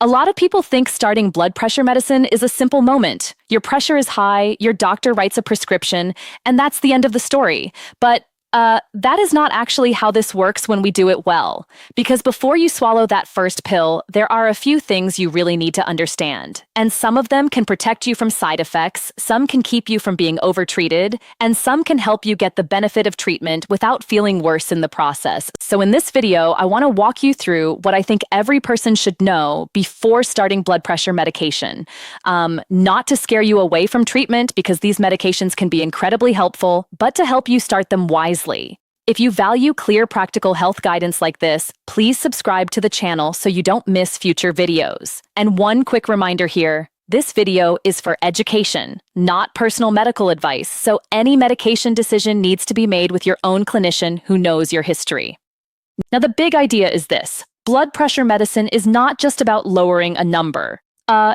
A lot of people think starting blood pressure medicine is a simple moment. Your pressure is high, your doctor writes a prescription, and that's the end of the story. But that is not actually how this works when we do it well. Because before you swallow that first pill, there are a few things you really need to understand. And some of them can protect you from side effects, some can keep you from being overtreated, and some can help you get the benefit of treatment without feeling worse in the process. So in this video, I want to walk you through what I think every person should know before starting blood pressure medication. Not to scare you away from treatment, because these medications can be incredibly helpful, but to help you start them wisely. If you value clear, practical health guidance like this, please subscribe to the channel so you don't miss future videos. And one quick reminder here, this video is for education, not personal medical advice, so any medication decision needs to be made with your own clinician who knows your history. Now, the big idea is this: blood pressure medicine is not just about lowering a number.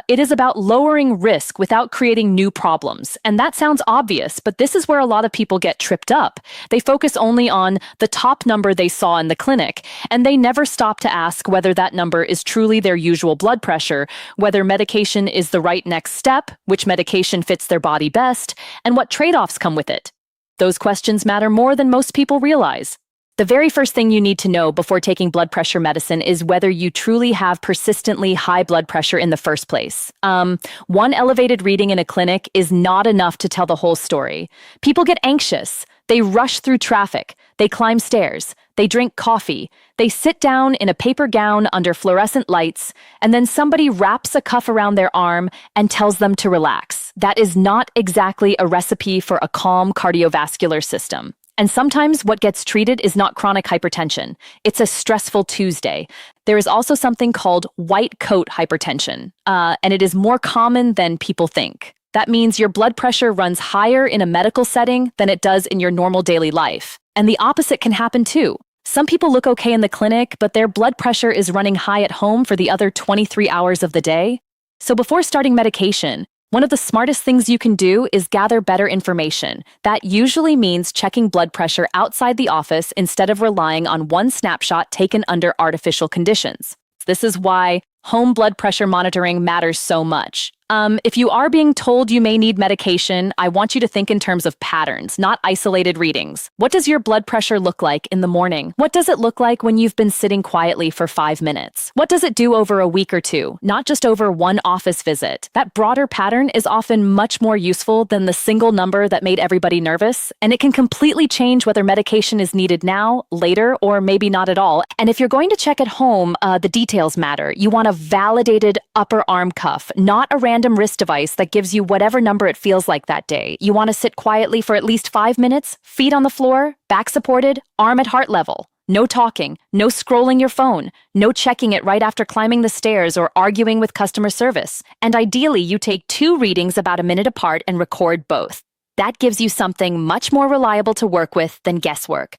It is about lowering risk without creating new problems. And that sounds obvious, but this is where a lot of people get tripped up. They focus only on the top number they saw in the clinic, and they never stop to ask whether that number is truly their usual blood pressure, whether medication is the right next step, which medication fits their body best, and what trade-offs come with it. Those questions matter more than most people realize. The very first thing you need to know before taking blood pressure medicine is whether you truly have persistently high blood pressure in the first place. One elevated reading in a clinic is not enough to tell the whole story. People get anxious. They rush through traffic. They climb stairs. They drink coffee. They sit down in a paper gown under fluorescent lights, and then somebody wraps a cuff around their arm and tells them to relax. That is not exactly a recipe for a calm cardiovascular system. And sometimes what gets treated is not chronic hypertension. It's a stressful Tuesday. There is also something called white coat hypertension, and it is more common than people think. That means your blood pressure runs higher in a medical setting than it does in your normal daily life. And the opposite can happen too. Some people look okay in the clinic, but their blood pressure is running high at home for the other 23 hours of the day. So before starting medication, one of the smartest things you can do is gather better information. That usually means checking blood pressure outside the office instead of relying on one snapshot taken under artificial conditions. This is why home blood pressure monitoring matters so much. If you are being told you may need medication, I want you to think in terms of patterns, not isolated readings. What does your blood pressure look like in the morning? What does it look like when you've been sitting quietly for 5 minutes? What does it do over a week or two, not just over one office visit? That broader pattern is often much more useful than the single number that made everybody nervous, and it can completely change whether medication is needed now, later, or maybe not at all. And if you're going to check at home, the details matter. You want a validated upper arm cuff, not a random wrist device that gives you whatever number it feels like that day. You want to sit quietly for at least 5 minutes, feet on the floor, back supported, arm at heart level. No talking, no scrolling your phone, no checking it right after climbing the stairs or arguing with customer service. And ideally, you take 2 readings about a minute apart and record both. That gives you something much more reliable to work with than guesswork.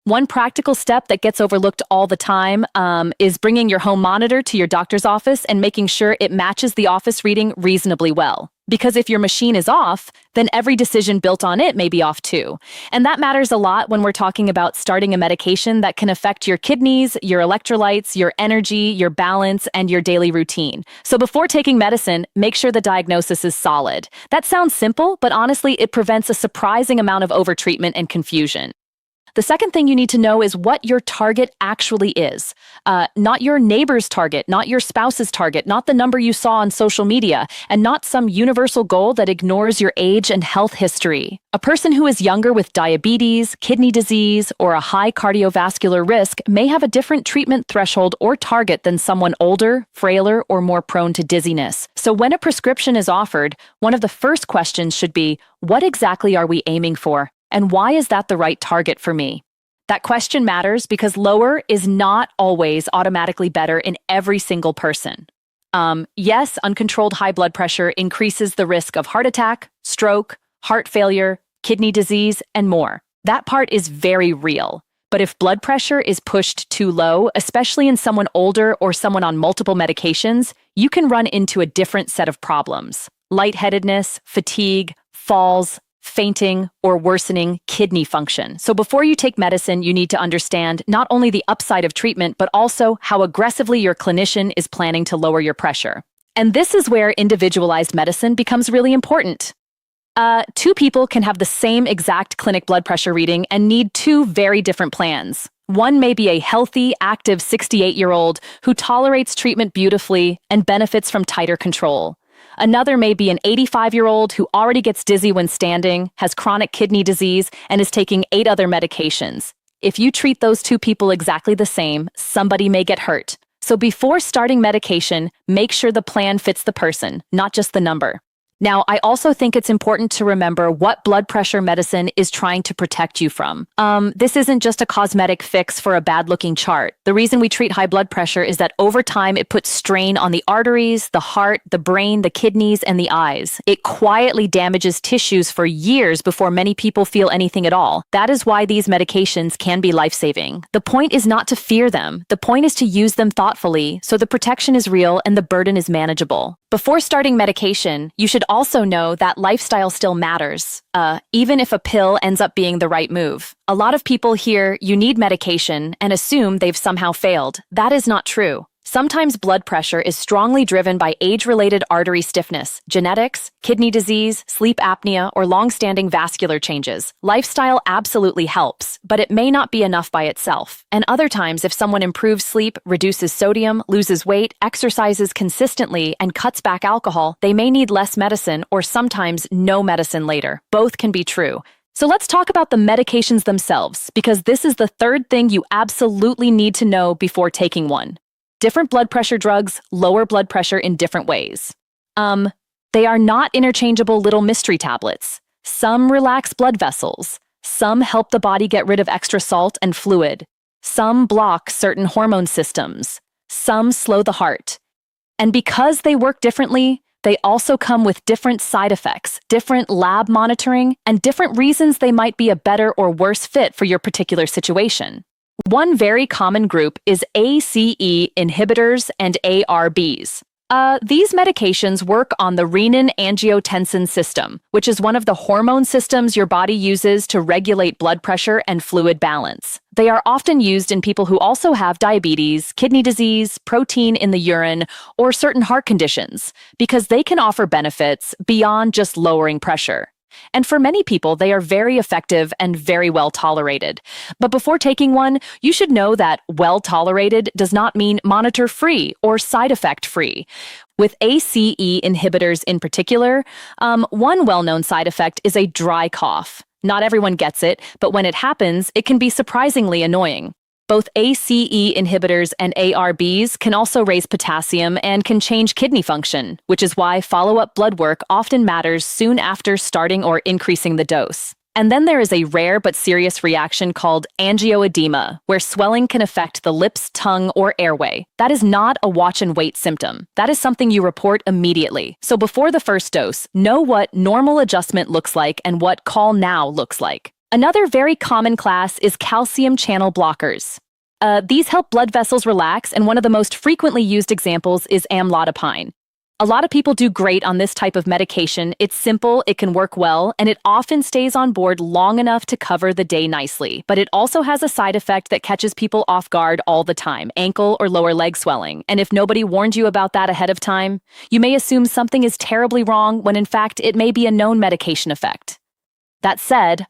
One practical step that gets overlooked all the time is bringing your home monitor to your doctor's office and making sure it matches the office reading reasonably well. Because if your machine is off, then every decision built on it may be off too. And that matters a lot when we're talking about starting a medication that can affect your kidneys, your electrolytes, your energy, your balance, and your daily routine. So before taking medicine, make sure the diagnosis is solid. That sounds simple, but honestly, it prevents a surprising amount of overtreatment and confusion. The second thing you need to know is what your target actually is. Not your neighbor's target, not your spouse's target, not the number you saw on social media, and not some universal goal that ignores your age and health history. A person who is younger with diabetes, kidney disease, or a high cardiovascular risk may have a different treatment threshold or target than someone older, frailer, or more prone to dizziness. So when a prescription is offered, one of the first questions should be, what exactly are we aiming for? And why is that the right target for me? That question matters because lower is not always automatically better in every single person. Yes, uncontrolled high blood pressure increases the risk of heart attack, stroke, heart failure, kidney disease, and more. That part is very real. But if blood pressure is pushed too low, especially in someone older or someone on multiple medications, you can run into a different set of problems. Lightheadedness, fatigue, falls, fainting, or worsening kidney function. So before you take medicine, you need to understand not only the upside of treatment, but also how aggressively your clinician is planning to lower your pressure. And this is where individualized medicine becomes really important. Two people can have the same exact clinic blood pressure reading and need two very different plans. One may be a healthy, active 68-year-old who tolerates treatment beautifully and benefits from tighter control. Another may be an 85-year-old who already gets dizzy when standing, has chronic kidney disease, and is taking 8 other medications. If you treat those two people exactly the same, somebody may get hurt. So before starting medication, make sure the plan fits the person, not just the number. Now, I also think it's important to remember what blood pressure medicine is trying to protect you from. This isn't just a cosmetic fix for a bad-looking chart. The reason we treat high blood pressure is that over time it puts strain on the arteries, the heart, the brain, the kidneys, and the eyes. It quietly damages tissues for years before many people feel anything at all. That is why these medications can be life-saving. The point is not to fear them. The point is to use them thoughtfully so the protection is real and the burden is manageable. Before starting medication, you should also know that lifestyle still matters, even if a pill ends up being the right move. A lot of people hear you need medication and assume they've somehow failed. That is not true. Sometimes blood pressure is strongly driven by age-related artery stiffness, genetics, kidney disease, sleep apnea, or long-standing vascular changes. Lifestyle absolutely helps, but it may not be enough by itself. And other times, if someone improves sleep, reduces sodium, loses weight, exercises consistently, and cuts back alcohol, they may need less medicine or sometimes no medicine later. Both can be true. So let's talk about the medications themselves, because this is the third thing you absolutely need to know before taking one. Different blood pressure drugs lower blood pressure in different ways. They are not interchangeable little mystery tablets. Some relax blood vessels. Some help the body get rid of extra salt and fluid. Some block certain hormone systems. Some slow the heart. And because they work differently, they also come with different side effects, different lab monitoring, and different reasons they might be a better or worse fit for your particular situation. One very common group is ACE inhibitors and ARBs. These medications work on the renin-angiotensin system, which is one of the hormone systems your body uses to regulate blood pressure and fluid balance. They are often used in people who also have diabetes, kidney disease, protein in the urine, or certain heart conditions, because they can offer benefits beyond just lowering pressure. And for many people, they are very effective and very well tolerated. But before taking one, you should know that well tolerated does not mean monitor-free or side effect-free. With ACE inhibitors in particular, one well-known side effect is a dry cough. Not everyone gets it, but when it happens, it can be surprisingly annoying. Both ACE inhibitors and ARBs can also raise potassium and can change kidney function, which is why follow-up blood work often matters soon after starting or increasing the dose. And then there is a rare but serious reaction called angioedema, where swelling can affect the lips, tongue, or airway. That is not a watch-and-wait symptom. That is something you report immediately. So before the first dose, know what normal adjustment looks like and what call now looks like. Another very common class is calcium channel blockers. These help blood vessels relax, and one of the most frequently used examples is amlodipine. A lot of people do great on this type of medication. It's simple, it can work well, and it often stays on board long enough to cover the day nicely. But it also has a side effect that catches people off guard all the time, ankle or lower leg swelling. And if nobody warned you about that ahead of time, you may assume something is terribly wrong when in fact it may be a known medication effect. That said,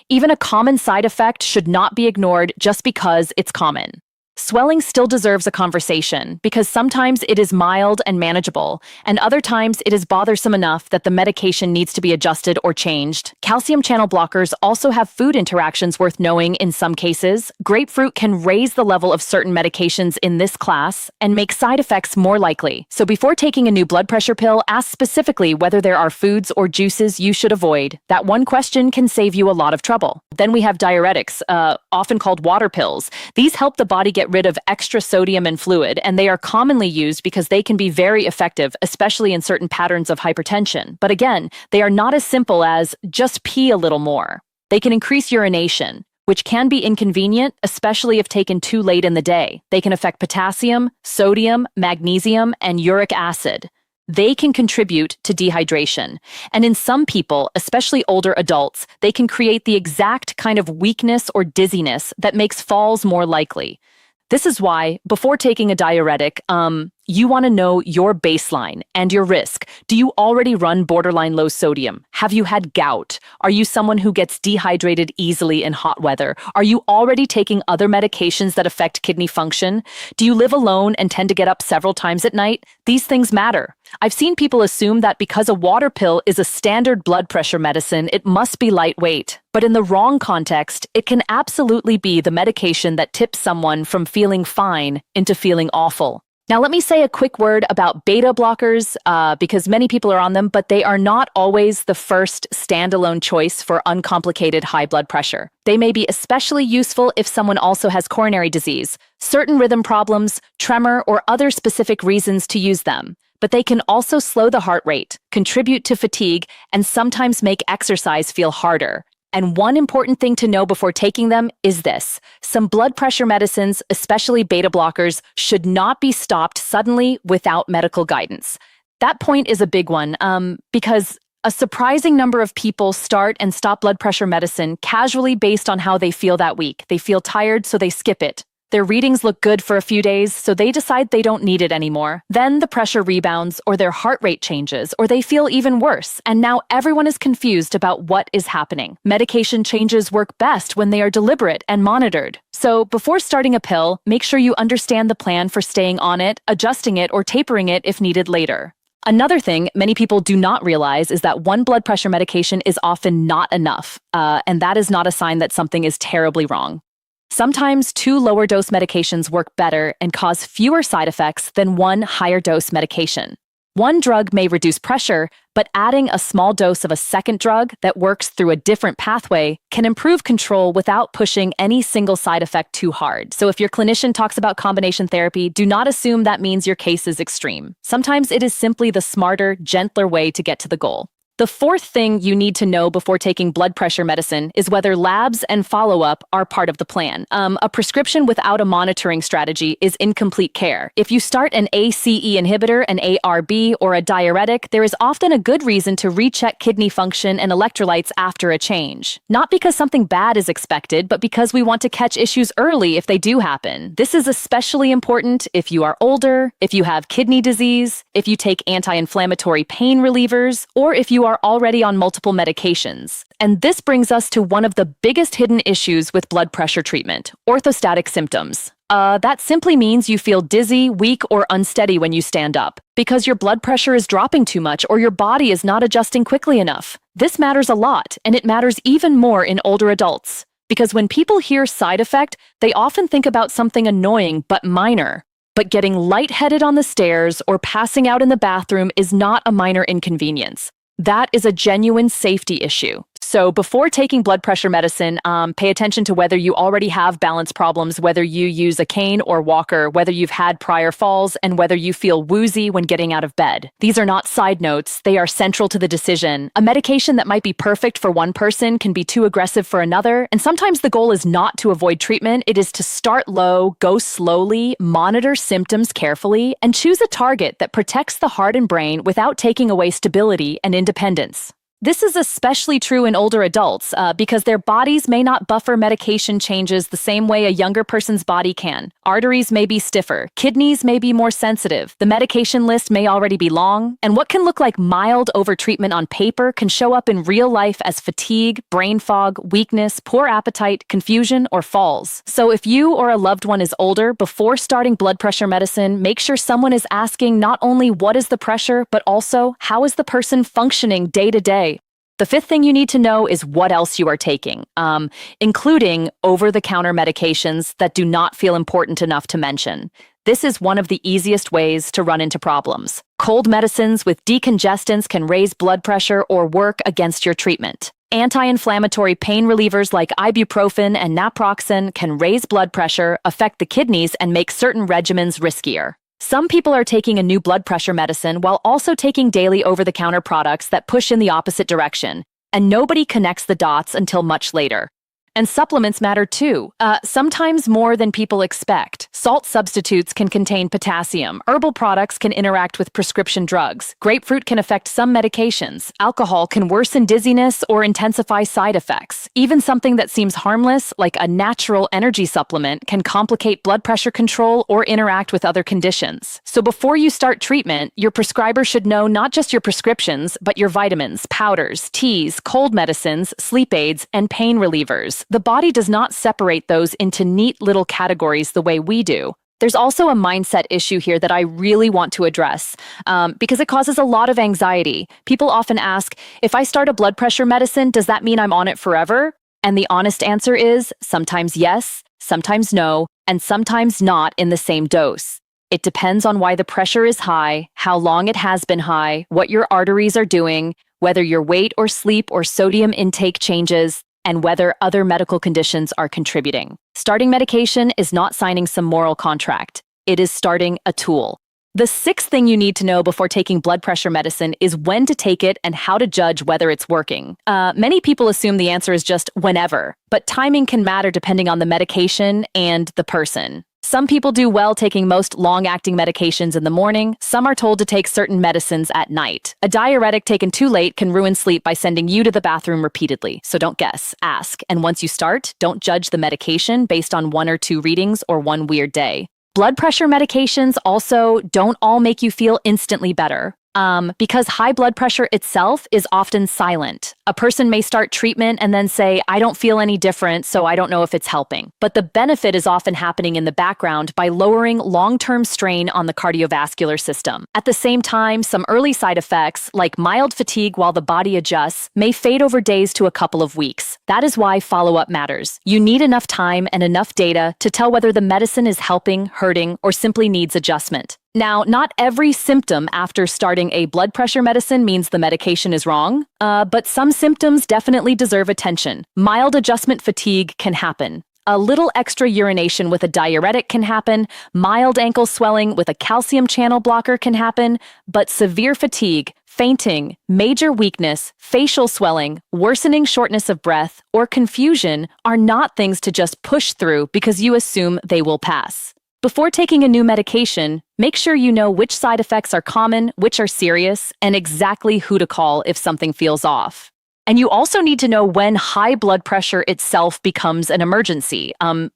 even a common side effect should not be ignored just because it's common. Swelling still deserves a conversation because sometimes it is mild and manageable, and other times it is bothersome enough that the medication needs to be adjusted or changed. Calcium channel blockers also have food interactions worth knowing in some cases. Grapefruit can raise the level of certain medications in this class and make side effects more likely. So before taking a new blood pressure pill, ask specifically whether there are foods or juices you should avoid. That one question can save you a lot of trouble. Then we have diuretics, often called water pills. These help the body get rid of extra sodium and fluid, and they are commonly used because they can be very effective, especially in certain patterns of hypertension. But again, they are not as simple as just pee a little more. They can increase urination, which can be inconvenient, especially if taken too late in the day. They can affect potassium, sodium, magnesium, and uric acid. they can contribute to dehydration. And in some people, especially older adults, they can create the exact kind of weakness or dizziness that makes falls more likely. This is why, before taking a diuretic, you want to know your baseline and your risk. Do you already run borderline low sodium? Have you had gout? Are you someone who gets dehydrated easily in hot weather? Are you already taking other medications that affect kidney function? Do you live alone and tend to get up several times at night? These things matter. I've seen people assume that because a water pill is a standard blood pressure medicine, it must be lightweight. But in the wrong context, it can absolutely be the medication that tips someone from feeling fine into feeling awful. Now, let me say a quick word about beta blockers, because many people are on them, but they are not always the first standalone choice for uncomplicated high blood pressure. They may be especially useful if someone also has coronary disease, certain rhythm problems, tremor, or other specific reasons to use them. But they can also slow the heart rate, contribute to fatigue, and sometimes make exercise feel harder. And one important thing to know before taking them is this. Some blood pressure medicines, especially beta blockers, should not be stopped suddenly without medical guidance. That point is a big one, because a surprising number of people start and stop blood pressure medicine casually based on how they feel that week. They feel tired, so they skip it. Their readings look good for a few days, so they decide they don't need it anymore. Then the pressure rebounds, or their heart rate changes, or they feel even worse, and now everyone is confused about what is happening. Medication changes work best when they are deliberate and monitored. So before starting a pill, make sure you understand the plan for staying on it, adjusting it, or tapering it if needed later. Another thing many people do not realize is that one blood pressure medication is often not enough, and that is not a sign that something is terribly wrong. Sometimes 2 lower dose medications work better and cause fewer side effects than 1 higher dose medication. One drug may reduce pressure, but adding a small dose of a second drug that works through a different pathway can improve control without pushing any single side effect too hard. So if your clinician talks about combination therapy, do not assume that means your case is extreme. Sometimes it is simply the smarter, gentler way to get to the goal. The fourth thing you need to know before taking blood pressure medicine is whether labs and follow-up are part of the plan. A prescription without a monitoring strategy is incomplete care. If you start an ACE inhibitor, an ARB, or a diuretic, there is often a good reason to recheck kidney function and electrolytes after a change. Not because something bad is expected, but because we want to catch issues early if they do happen. This is especially important if you are older, if you have kidney disease, if you take anti-inflammatory pain relievers, or if you are already on multiple medications. And this brings us to one of the biggest hidden issues with blood pressure treatment: orthostatic symptoms. That simply means you feel dizzy, weak, or unsteady when you stand up, because your blood pressure is dropping too much or your body is not adjusting quickly enough. This matters a lot, and it matters even more in older adults, because when people hear side effect, they often think about something annoying but minor. But getting lightheaded on the stairs or passing out in the bathroom is not a minor inconvenience. That is a genuine safety issue. So before taking blood pressure medicine, pay attention to whether you already have balance problems, whether you use a cane or walker, whether you've had prior falls, and whether you feel woozy when getting out of bed. These are not side notes. They are central to the decision. A medication that might be perfect for one person can be too aggressive for another, and sometimes the goal is not to avoid treatment. It is to start low, go slowly, monitor symptoms carefully, and choose a target that protects the heart and brain without taking away stability and independence. This is especially true in older adults because their bodies may not buffer medication changes the same way a younger person's body can. Arteries may be stiffer, kidneys may be more sensitive, the medication list may already be long, and what can look like mild overtreatment on paper can show up in real life as fatigue, brain fog, weakness, poor appetite, confusion, or falls. So if you or a loved one is older, before starting blood pressure medicine, make sure someone is asking not only what is the pressure, but also how is the person functioning day to day. The fifth thing you need to know is what else you are taking, including over-the-counter medications that do not feel important enough to mention. This is one of the easiest ways to run into problems. Cold medicines with decongestants can raise blood pressure or work against your treatment. Anti-inflammatory pain relievers like ibuprofen and naproxen can raise blood pressure, affect the kidneys, and make certain regimens riskier. Some people are taking a new blood pressure medicine while also taking daily over-the-counter products that push in the opposite direction, and nobody connects the dots until much later. And supplements matter too, sometimes more than people expect. Salt substitutes can contain potassium. Herbal products can interact with prescription drugs. Grapefruit can affect some medications. Alcohol can worsen dizziness or intensify side effects. Even something that seems harmless, like a natural energy supplement, can complicate blood pressure control or interact with other conditions. So before you start treatment, your prescriber should know not just your prescriptions, but your vitamins, powders, teas, cold medicines, sleep aids, and pain relievers. The body does not separate those into neat little categories the way we do. There's also a mindset issue here that I really want to address because it causes a lot of anxiety. People often ask, if I start a blood pressure medicine, does that mean I'm on it forever? And the honest answer is sometimes yes, sometimes no, and sometimes not in the same dose. It depends on why the pressure is high, how long it has been high, what your arteries are doing, whether your weight or sleep or sodium intake changes, and whether other medical conditions are contributing. Starting medication is not signing some moral contract. It is starting a tool. The sixth thing you need to know before taking blood pressure medicine is when to take it and how to judge whether it's working. Many people assume the answer is just whenever, but timing can matter depending on the medication and the person. Some people do well taking most long-acting medications in the morning. Some are told to take certain medicines at night. A diuretic taken too late can ruin sleep by sending you to the bathroom repeatedly. So don't guess, ask. And once you start, don't judge the medication based on 1 or 2 readings or one weird day. Blood pressure medications also don't all make you feel instantly better. Because high blood pressure itself is often silent. A person may start treatment and then say, I don't feel any different, so I don't know if it's helping. But the benefit is often happening in the background by lowering long-term strain on the cardiovascular system. At the same time, some early side effects, like mild fatigue while the body adjusts, may fade over days to a couple of weeks. That is why follow-up matters. You need enough time and enough data to tell whether the medicine is helping, hurting, or simply needs adjustment. Now, not every symptom after starting a blood pressure medicine means the medication is wrong, but some symptoms definitely deserve attention. Mild adjustment fatigue can happen. A little extra urination with a diuretic can happen. Mild ankle swelling with a calcium channel blocker can happen. But severe fatigue, fainting, major weakness, facial swelling, worsening shortness of breath, or confusion are not things to just push through because you assume they will pass. Before taking a new medication, make sure you know which side effects are common, which are serious, and exactly who to call if something feels off. And you also need to know when high blood pressure itself becomes an emergency,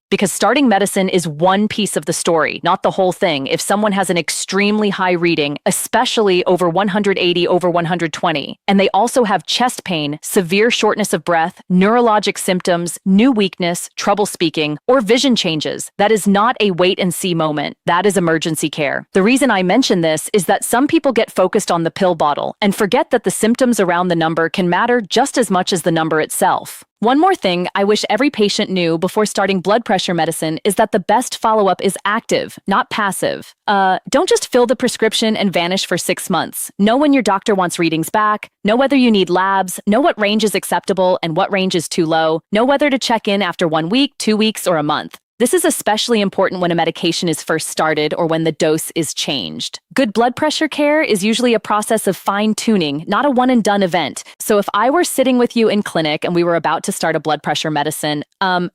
because starting medicine is one piece of the story, not the whole thing. If someone has an extremely high reading, especially over 180 over 120, and they also have chest pain, severe shortness of breath, neurologic symptoms, new weakness, trouble speaking, or vision changes, that is not a wait-and-see moment. That is emergency care. The reason I mention this is that some people get focused on the pill bottle and forget that the symptoms around the number can matter just as much as the number itself. One more thing I wish every patient knew before starting blood pressure medicine is that the best follow-up is active, not passive. Don't just fill the prescription and vanish for 6 months. Know when your doctor wants readings back, know whether you need labs, know what range is acceptable and what range is too low, know whether to check in after 1 week, 2 weeks, or a month. This is especially important when a medication is first started or when the dose is changed. Good blood pressure care is usually a process of fine-tuning, not a one-and-done event. So if I were sitting with you in clinic and we were about to start a blood pressure medicine,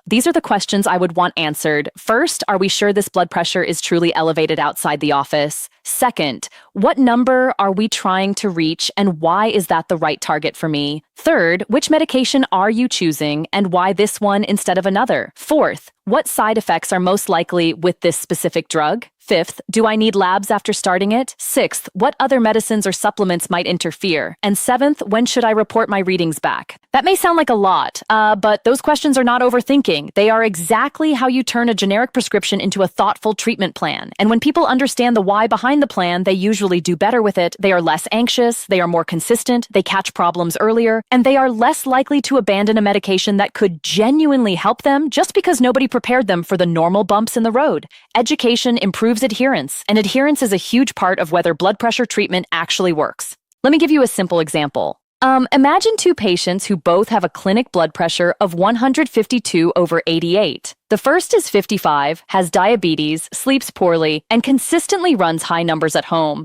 these are the questions I would want answered. First, are we sure this blood pressure is truly elevated outside the office? Second, what number are we trying to reach and why is that the right target for me? Third, which medication are you choosing and why this one instead of another? Fourth, what side effects are most likely with this specific drug? Fifth, do I need labs after starting it? Sixth, what other medicines or supplements might interfere? And seventh, when should I report my readings back? That may sound like a lot, but those questions are not overthinking. They are exactly how you turn a generic prescription into a thoughtful treatment plan. And when people understand the why behind the plan, they usually do better with it. They are less anxious, they are more consistent, they catch problems earlier, and they are less likely to abandon a medication that could genuinely help them just because nobody prepared them for the normal bumps in the road. Education improves adherence, and adherence is a huge part of whether blood pressure treatment actually works. Let me give you a simple example. Imagine 2 patients who both have a clinic blood pressure of 152 over 88. The first is 55, has diabetes, sleeps poorly, and consistently runs high numbers at home.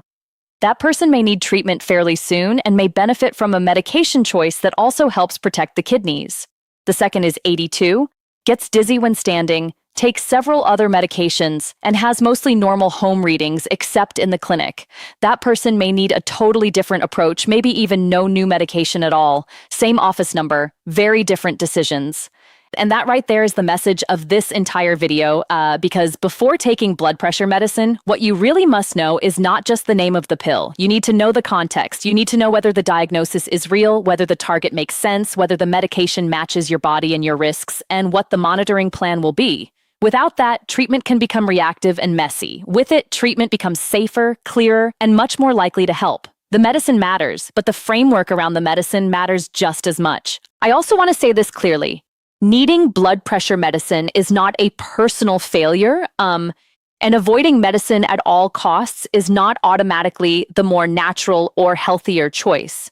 That person may need treatment fairly soon and may benefit from a medication choice that also helps protect the kidneys. The second is 82, gets dizzy when standing, takes several other medications, and has mostly normal home readings except in the clinic. That person may need a totally different approach, maybe even no new medication at all. Same office number, very different decisions. And that right there is the message of this entire video, because before taking blood pressure medicine, what you really must know is not just the name of the pill. You need to know the context. You need to know whether the diagnosis is real, whether the target makes sense, whether the medication matches your body and your risks, and what the monitoring plan will be. Without that, treatment can become reactive and messy. With it, treatment becomes safer, clearer, and much more likely to help. The medicine matters, but the framework around the medicine matters just as much. I also want to say this clearly. Needing blood pressure medicine is not a personal failure, and avoiding medicine at all costs is not automatically the more natural or healthier choice.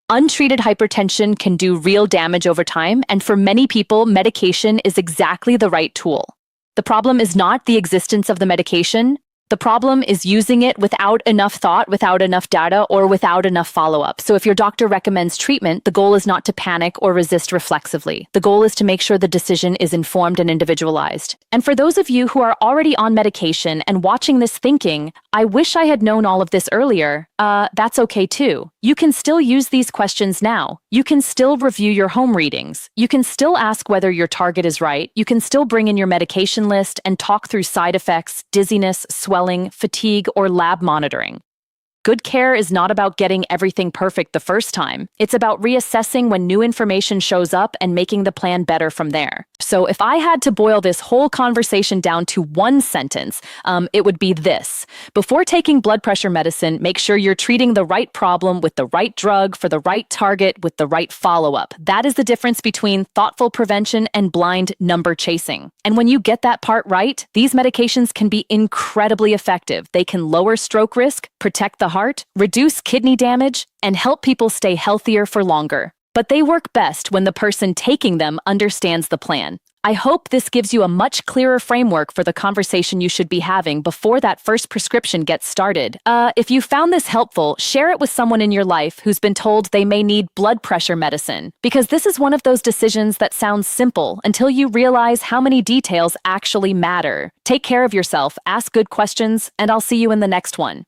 Untreated hypertension can do real damage over time, and for many people, medication is exactly the right tool. The problem is not the existence of the medication. The problem is using it without enough thought, without enough data, or without enough follow-up. So if your doctor recommends treatment, the goal is not to panic or resist reflexively. The goal is to make sure the decision is informed and individualized. And for those of you who are already on medication and watching this thinking, I wish I had known all of this earlier, that's okay too. You can still use these questions now. You can still review your home readings. You can still ask whether your target is right. You can still bring in your medication list and talk through side effects, dizziness, swelling, fatigue, or lab monitoring. Good care is not about getting everything perfect the first time. It's about reassessing when new information shows up and making the plan better from there. So if I had to boil this whole conversation down to one sentence, it would be this. Before taking blood pressure medicine, make sure you're treating the right problem with the right drug for the right target with the right follow-up. That is the difference between thoughtful prevention and blind number chasing. And when you get that part right, these medications can be incredibly effective. They can lower stroke risk, protect the heart, reduce kidney damage, and help people stay healthier for longer. But they work best when the person taking them understands the plan. I hope this gives you a much clearer framework for the conversation you should be having before that first prescription gets started. If you found this helpful, share it with someone in your life who's been told they may need blood pressure medicine, because this is one of those decisions that sounds simple until you realize how many details actually matter. Take care of yourself, ask good questions, and I'll see you in the next one.